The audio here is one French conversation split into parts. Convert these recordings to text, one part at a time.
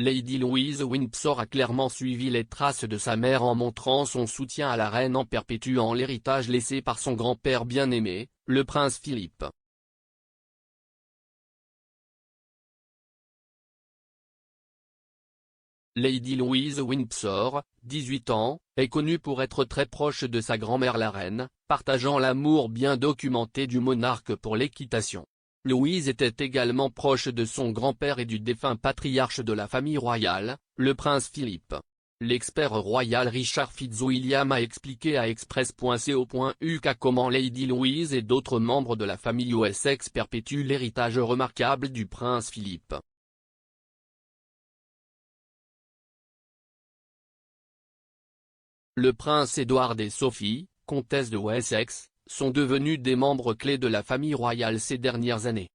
Lady Louise Windsor a clairement suivi les traces de sa mère en montrant son soutien à la reine en perpétuant l'héritage laissé par son grand-père bien-aimé, le prince Philippe. Lady Louise Windsor, 18 ans, est connue pour être très proche de sa grand-mère la reine, partageant l'amour bien documenté du monarque pour l'équitation. Louise était également proche de son grand-père et du défunt patriarche de la famille royale, le prince Philippe. L'expert royal Richard Fitzwilliam a expliqué à Express.co.uk comment Lady Louise et d'autres membres de la famille Wessex perpétuent l'héritage remarquable du prince Philippe. Le prince Édouard et Sophie, comtesse de Wessex, sont devenus des membres clés de la famille royale ces dernières années.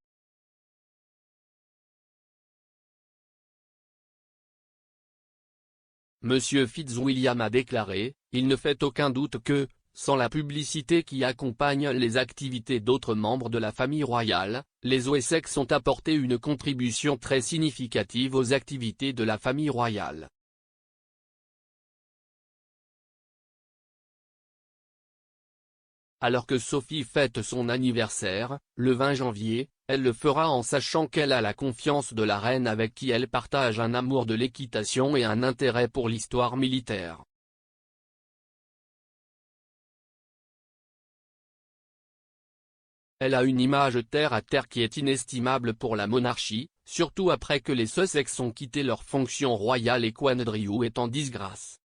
Monsieur Fitzwilliam a déclaré, « Il ne fait aucun doute que, sans la publicité qui accompagne les activités d'autres membres de la famille royale, les Wessex ont apporté une contribution très significative aux activités de la famille royale. » Alors que Sophie fête son anniversaire, le 20 janvier, elle le fera en sachant qu'elle a la confiance de la reine avec qui elle partage un amour de l'équitation et un intérêt pour l'histoire militaire. Elle a une image terre-à-terre qui est inestimable pour la monarchie, surtout après que les Sussex ont quitté leur fonction royale et qu'Andrew est en disgrâce.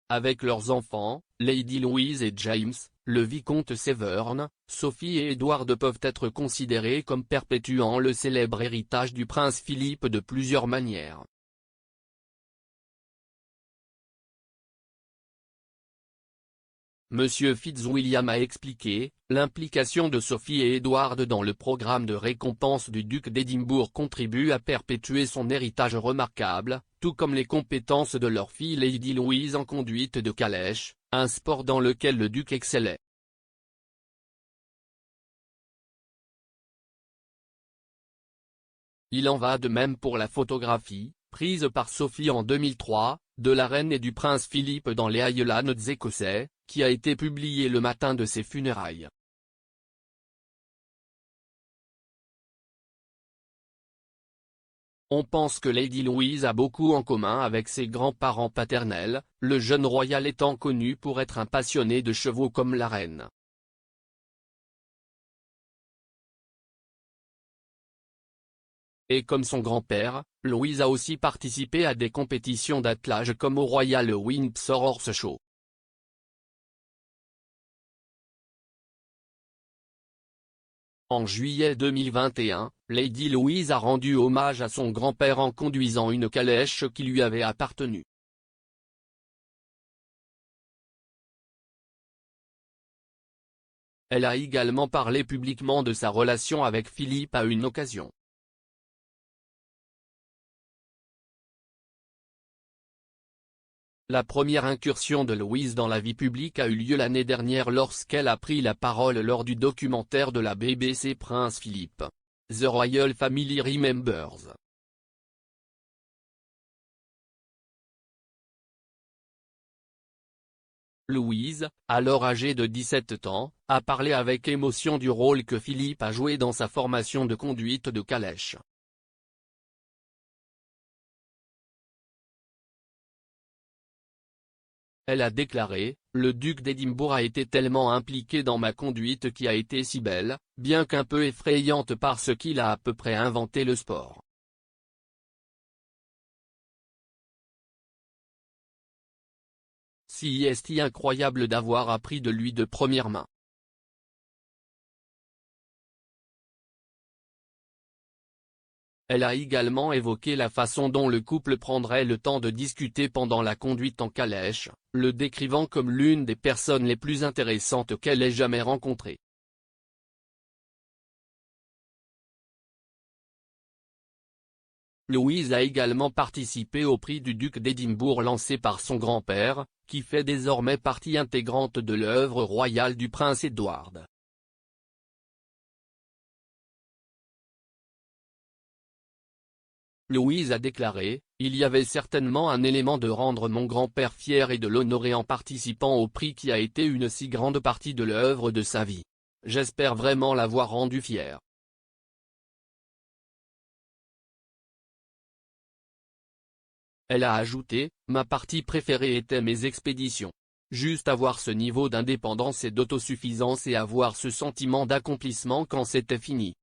Avec leurs enfants, Lady Louise et James, le vicomte Severn, Sophie et Edward peuvent être considérés comme perpétuant le célèbre héritage du prince Philippe de plusieurs manières. Monsieur Fitzwilliam a expliqué, l'implication de Sophie et Edward dans le programme de récompense du duc d'Édimbourg contribue à perpétuer son héritage remarquable, tout comme les compétences de leur fille Lady Louise en conduite de calèche, un sport dans lequel le duc excellait. Il en va de même pour la photographie, prise par Sophie en 2003, de la reine et du prince Philippe dans les Highlands écossais, qui a été publiée le matin de ses funérailles. On pense que Lady Louise a beaucoup en commun avec ses grands-parents paternels, le jeune royal étant connu pour être un passionné de chevaux comme la reine. Et comme son grand-père, Louise a aussi participé à des compétitions d'attelage comme au Royal Windsor Horse Show. En juillet 2021, Lady Louise a rendu hommage à son grand-père en conduisant une calèche qui lui avait appartenu. Elle a également parlé publiquement de sa relation avec Philippe à une occasion. La première incursion de Louise dans la vie publique a eu lieu l'année dernière lorsqu'elle a pris la parole lors du documentaire de la BBC Prince Philippe. The Royal Family Remembers. Louise, alors âgée de 17 ans, a parlé avec émotion du rôle que Philippe a joué dans sa formation de conduite de calèche. Elle a déclaré, « Le duc d'Édimbourg a été tellement impliqué dans ma conduite qui a été si belle, bien qu'un peu effrayante parce qu'il a à peu près inventé le sport. » C'est incroyable d'avoir appris de lui de première main. Elle a également évoqué la façon dont le couple prendrait le temps de discuter pendant la conduite en calèche, le décrivant comme l'une des personnes les plus intéressantes qu'elle ait jamais rencontrées. Louise a également participé au prix du duc d'Édimbourg lancé par son grand-père, qui fait désormais partie intégrante de l'œuvre royale du prince Édouard. Louise a déclaré, « Il y avait certainement un élément de rendre mon grand-père fier et de l'honorer en participant au prix qui a été une si grande partie de l'œuvre de sa vie. J'espère vraiment l'avoir rendu fier. » Elle a ajouté, « Ma partie préférée était mes expéditions. Juste avoir ce niveau d'indépendance et d'autosuffisance et avoir ce sentiment d'accomplissement quand c'était fini.